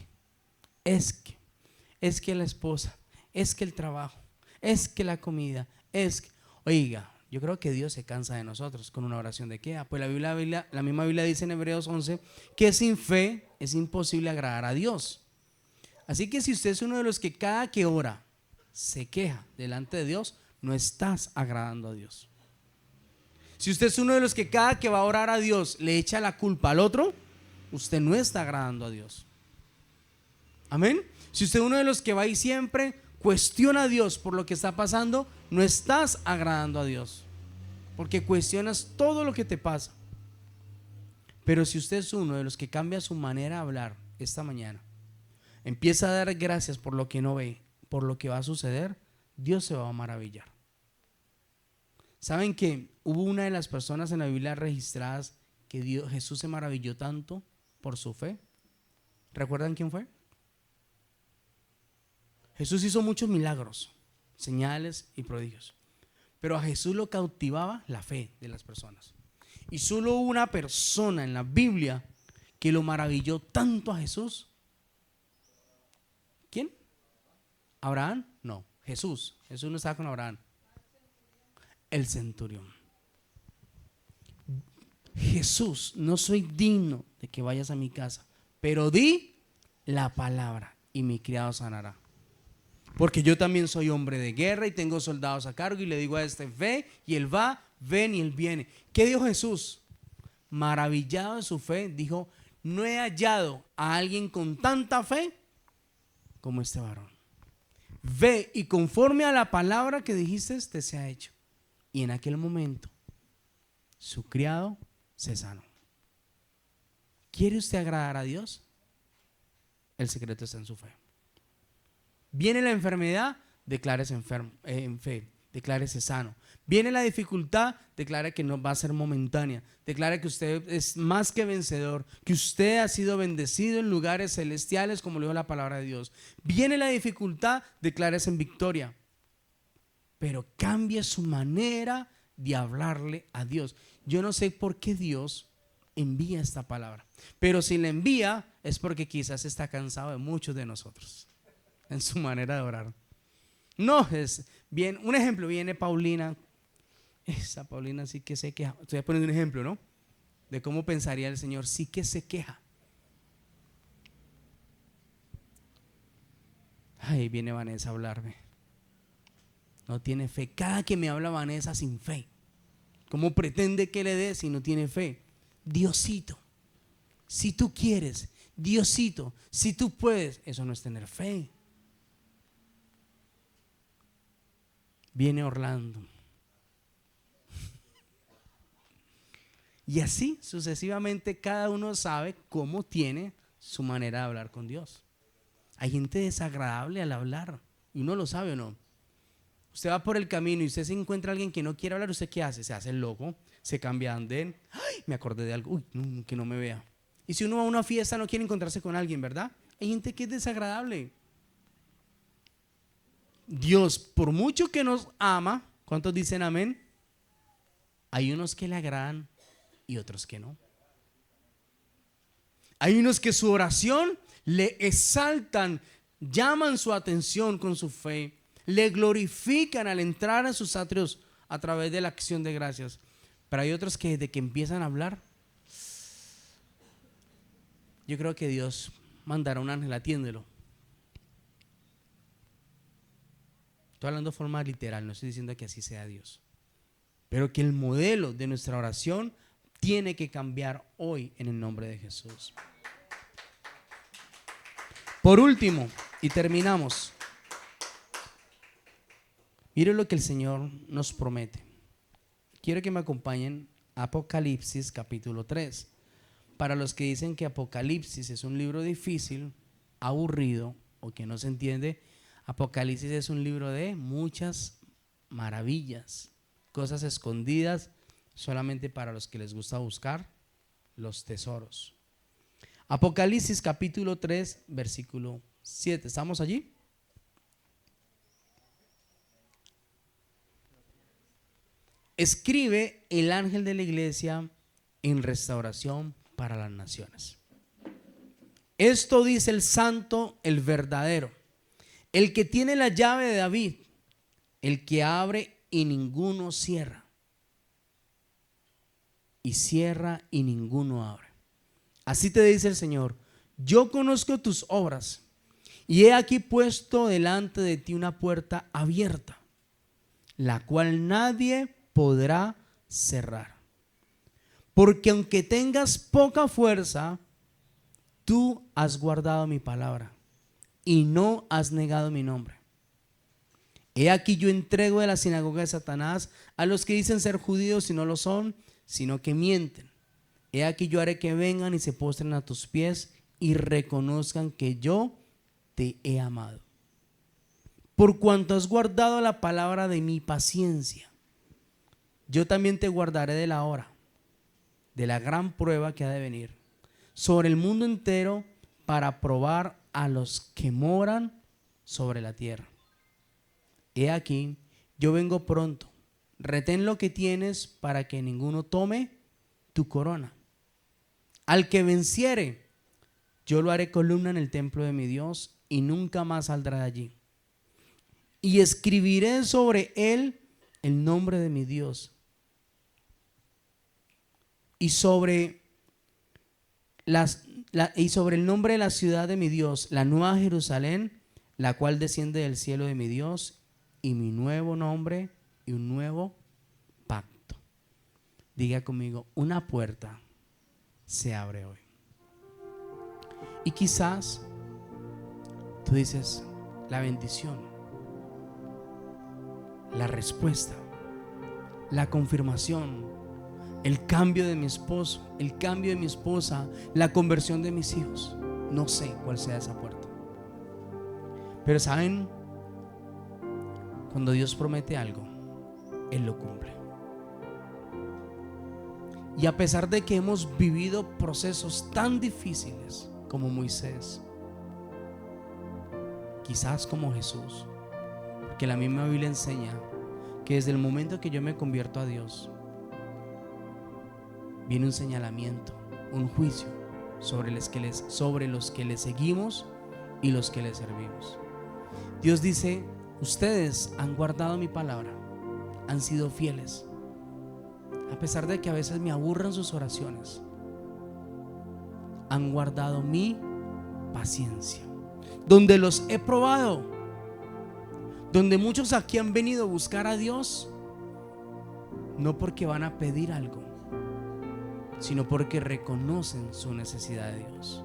la esposa, es que el trabajo, es que la comida, es que... Oiga, yo creo que Dios se cansa de nosotros con una oración de queja. Pues la misma Biblia dice en Hebreos 11 que sin fe es imposible agradar a Dios. Así que si usted es uno de los que cada que ora se queja delante de Dios, no estás agradando a Dios. Si usted es uno de los que cada que va a orar a Dios le echa la culpa al otro, usted no está agradando a Dios. Amén. Si usted es uno de los que va y siempre cuestiona a Dios por lo que está pasando, no estás agradando a Dios, porque cuestionas todo lo que te pasa. Pero si usted es uno de los que cambia su manera de hablar esta mañana, empieza a dar gracias por lo que no ve, por lo que va a suceder, Dios se va a maravillar. ¿Saben que hubo una de las personas en la Biblia registradas que Jesús se maravilló tanto por su fe? ¿Recuerdan quién fue? Jesús hizo muchos milagros, señales y prodigios, pero a Jesús lo cautivaba la fe de las personas. Y solo hubo una persona en la Biblia que lo maravilló tanto a Jesús. ¿Quién? ¿Abraham? No, Jesús. Jesús no estaba con Abraham. El centurión. Jesús, no soy digno de que vayas a mi casa, pero di la palabra y mi criado sanará. Porque yo también soy hombre de guerra y tengo soldados a cargo, y le digo a este, ve, y él va, ven, y él viene. ¿Qué dijo Jesús? Maravillado de su fe, dijo, no he hallado a alguien con tanta fe como este varón. Ve, y conforme a la palabra que dijiste, te sea hecho. Y en aquel momento su criado se sanó. ¿Quiere usted agradar a Dios? El secreto está en su fe. Viene la enfermedad, declárese enfermo, en fe, declárese sano. Viene la dificultad, declare que no va a ser momentánea. Declare que usted es más que vencedor, que usted ha sido bendecido en lugares celestiales, como lo dijo la palabra de Dios. Viene la dificultad, declárese en victoria. Pero cambie su manera de hablarle a Dios. Yo no sé por qué Dios envía esta palabra, pero si la envía es porque quizás está cansado de muchos de nosotros en su manera de orar. No es bien, un ejemplo, viene Paulina. Esa Paulina sí que se queja. Estoy poniendo un ejemplo, ¿no? De cómo pensaría el Señor. Sí que se queja. Ay, viene Vanessa a hablarme. No tiene fe. Cada que me habla Vanessa sin fe. ¿Cómo pretende que le dé si no tiene fe? Diosito, si tú quieres. Diosito, si tú puedes. Eso no es tener fe. Viene Orlando. Y así sucesivamente cada uno sabe cómo tiene su manera de hablar con Dios. Hay gente desagradable al hablar y uno lo sabe o no. Usted va por el camino y usted se encuentra a alguien que no quiere hablar. ¿Usted qué hace? Se hace el loco, se cambia de andén. Ay, me acordé de algo. Uy, que no me vea. Y si uno va a una fiesta no quiere encontrarse con alguien, ¿verdad? Hay gente que es desagradable. Dios, por mucho que nos ama, ¿cuántos dicen amén? Hay unos que le agradan y otros que no. Hay unos que su oración le exaltan, llaman su atención con su fe, le glorifican al entrar a sus atrios a través de la acción de gracias. Pero hay otros que desde que empiezan a hablar, yo creo que Dios mandará un ángel, atiéndelo. Estoy hablando de forma literal, no estoy diciendo que así sea Dios, pero que el modelo de nuestra oración tiene que cambiar hoy en el nombre de Jesús. Por último, y terminamos, mire lo que el Señor nos promete. Quiero que me acompañen a Apocalipsis capítulo 3. Para los que dicen que Apocalipsis es un libro difícil, aburrido o que no se entiende, Apocalipsis es un libro de muchas maravillas, cosas escondidas solamente para los que les gusta buscar los tesoros. Apocalipsis capítulo 3 versículo 7. ¿Estamos allí? Escribe el ángel de la iglesia en restauración para las naciones. Esto dice el santo, el verdadero, el que tiene la llave de David, el que abre y ninguno cierra, y cierra y ninguno abre. Así te dice el Señor: yo conozco tus obras, y he aquí puesto delante de ti una puerta abierta, la cual nadie podrá cerrar. Porque aunque tengas poca fuerza, tú has guardado mi palabra y no has negado mi nombre. He aquí yo entrego de la sinagoga de Satanás a los que dicen ser judíos y no lo son, sino que mienten. He aquí yo haré que vengan y se postren a tus pies y reconozcan que yo te he amado. Por cuanto has guardado la palabra de mi paciencia, yo también te guardaré de la hora, de la gran prueba que ha de venir sobre el mundo entero para probar a los que moran sobre la tierra. He aquí, yo vengo pronto. Retén lo que tienes para que ninguno tome tu corona. Al que venciere, yo lo haré columna en el templo de mi Dios y nunca más saldrá de allí. Y escribiré sobre él el nombre de mi Dios y sobre el nombre de la ciudad de mi Dios, la nueva Jerusalén, la cual desciende del cielo de mi Dios, y mi nuevo nombre y un nuevo pacto. Diga conmigo, una puerta se abre hoy. Y quizás tú dices, la bendición, la respuesta, la confirmación, el cambio de mi esposo, el cambio de mi esposa, la conversión de mis hijos. No sé cuál sea esa puerta. Pero ¿saben? Cuando Dios promete algo, Él lo cumple. Y a pesar de que hemos vivido procesos tan difíciles como Moisés, quizás como Jesús, porque la misma Biblia enseña que desde el momento que yo me convierto a Dios, viene un señalamiento, un juicio sobre los que le seguimos y los que le servimos. Dios dice, ustedes han guardado mi palabra, han sido fieles, a pesar de que a veces me aburren sus oraciones, han guardado mi paciencia. Donde los he probado, donde muchos aquí han venido a buscar a Dios, no porque van a pedir algo, sino porque reconocen su necesidad de Dios.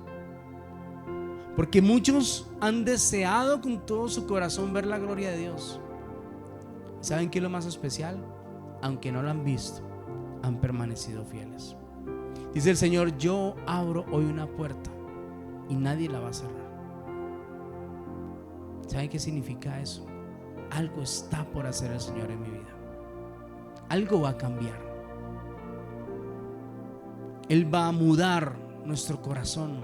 Porque muchos han deseado con todo su corazón ver la gloria de Dios. ¿Saben qué es lo más especial? Aunque no lo han visto, han permanecido fieles. Dice el Señor, yo abro hoy una puerta y nadie la va a cerrar. ¿Saben qué significa eso? Algo está por hacer el Señor en mi vida. Algo va a cambiar. Él va a mudar nuestro corazón.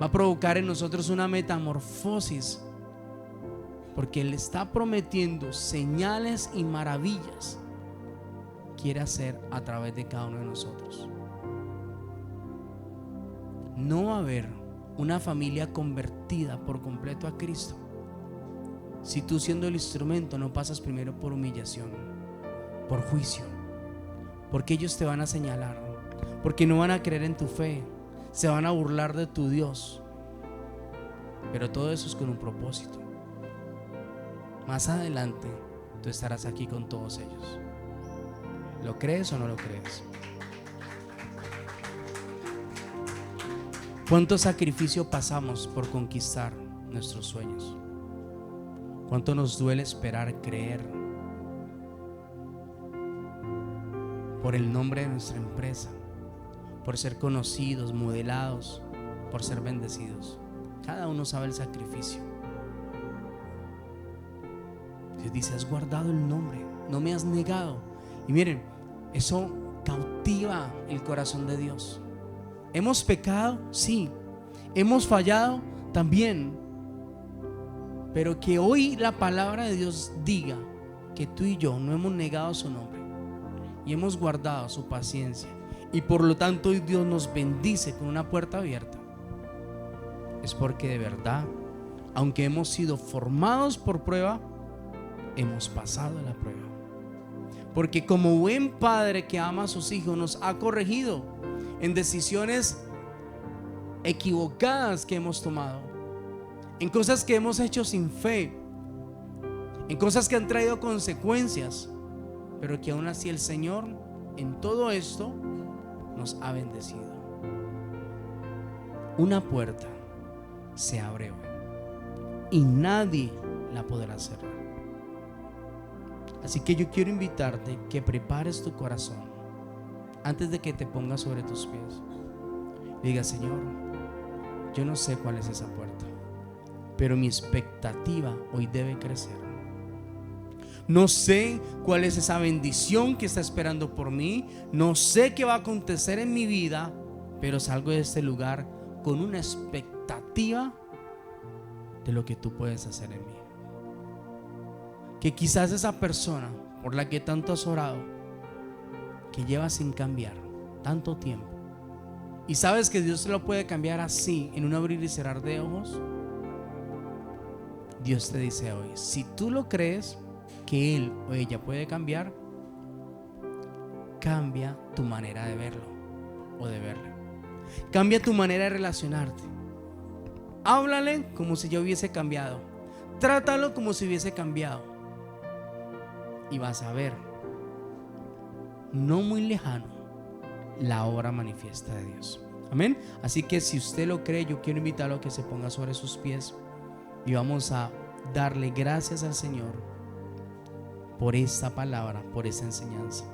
Va a provocar en nosotros una metamorfosis. Porque Él está prometiendo señales y maravillas. Quiere hacer a través de cada uno de nosotros. No va a haber una familia convertida por completo a Cristo si tú, siendo el instrumento, no pasas primero por humillación, por juicio, porque ellos te van a señalar, porque no van a creer en tu fe, se van a burlar de tu Dios. Pero todo eso es con un propósito. Más adelante tú estarás aquí con todos ellos. ¿Lo crees o no lo crees? ¿Cuánto sacrificio pasamos por conquistar nuestros sueños? ¿Cuánto nos duele esperar creer por el nombre de nuestra empresa, por ser conocidos, modelados, por ser bendecidos? Cada uno sabe el sacrificio. Dios dice, has guardado el nombre, no me has negado. Y miren, eso cautiva el corazón de Dios. ¿Hemos pecado? Sí. ¿Hemos fallado? También. Pero que hoy la palabra de Dios diga que tú y yo no hemos negado su nombre y hemos guardado su paciencia, y por lo tanto hoy Dios nos bendice con una puerta abierta, es porque de verdad, aunque hemos sido formados por prueba, hemos pasado la prueba. Porque como buen padre que ama a sus hijos, nos ha corregido en decisiones equivocadas que hemos tomado, en cosas que hemos hecho sin fe, en cosas que han traído consecuencias, pero que aún así el Señor en todo esto nos ha bendecido. Una puerta se abre hoy y nadie la podrá cerrar. Así que yo quiero invitarte que prepares tu corazón antes de que te pongas sobre tus pies. Diga, Señor, yo no sé cuál es esa puerta, pero mi expectativa hoy debe crecer. No sé cuál es esa bendición que está esperando por mí. No sé qué va a acontecer en mi vida, pero salgo de este lugar con una expectativa de lo que tú puedes hacer en mí. Que quizás esa persona por la que tanto has orado, que lleva sin cambiar tanto tiempo, y sabes que Dios te lo puede cambiar así, en un abrir y cerrar de ojos, Dios te dice hoy, si tú lo crees que él o ella puede cambiar, cambia tu manera de verlo. o de verle. Cambia tu manera de relacionarte. Háblale como si ya hubiese cambiado. Trátalo como si hubiese cambiado. Y vas a ver, no muy lejano, la obra manifiesta de Dios. Amén. Así que si usted lo cree, yo quiero invitarlo a que se ponga sobre sus pies y vamos a darle gracias al Señor por esta palabra, por esta enseñanza.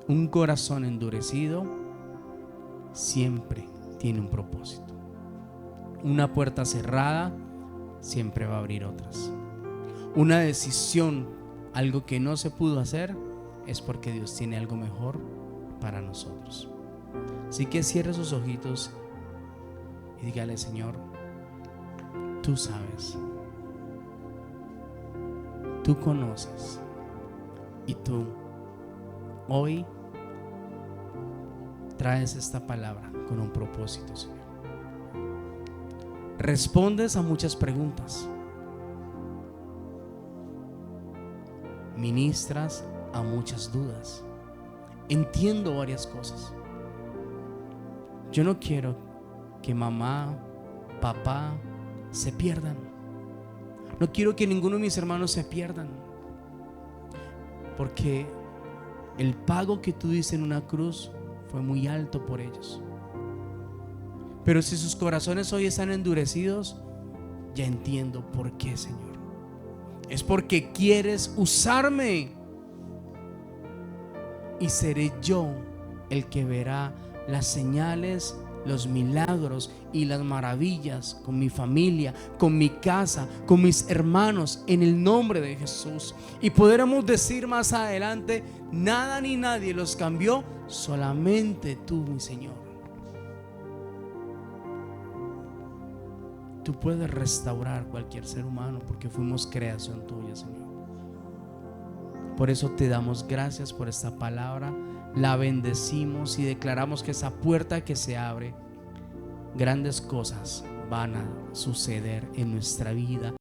Un corazón endurecido siempre tiene un propósito. Una puerta cerrada siempre va a abrir otras. Una decisión, algo que no se pudo hacer, es porque Dios tiene algo mejor para nosotros. Así que cierre sus ojitos y dígale: Señor, tú sabes, tú conoces, y tú hoy traes esta palabra con un propósito, Señor. Respondes a muchas preguntas, ministras a muchas dudas. Entiendo varias cosas. Yo no quiero que mamá, papá se pierdan. No quiero que ninguno de mis hermanos se pierdan, porque el pago que tú diste en una cruz fue muy alto por ellos. Pero si sus corazones hoy están endurecidos, ya entiendo por qué, Señor. Es porque quieres usarme, y seré yo el que verá las señales, los milagros y las maravillas con mi familia, con mi casa, con mis hermanos, en el nombre de Jesús. Y podremos decir más adelante: nada ni nadie los cambió, solamente tú, mi Señor. Tú puedes restaurar cualquier ser humano, porque fuimos creación tuya, Señor. Por eso te damos gracias por esta palabra, la bendecimos y declaramos que esa puerta que se abre, grandes cosas van a suceder en nuestra vida.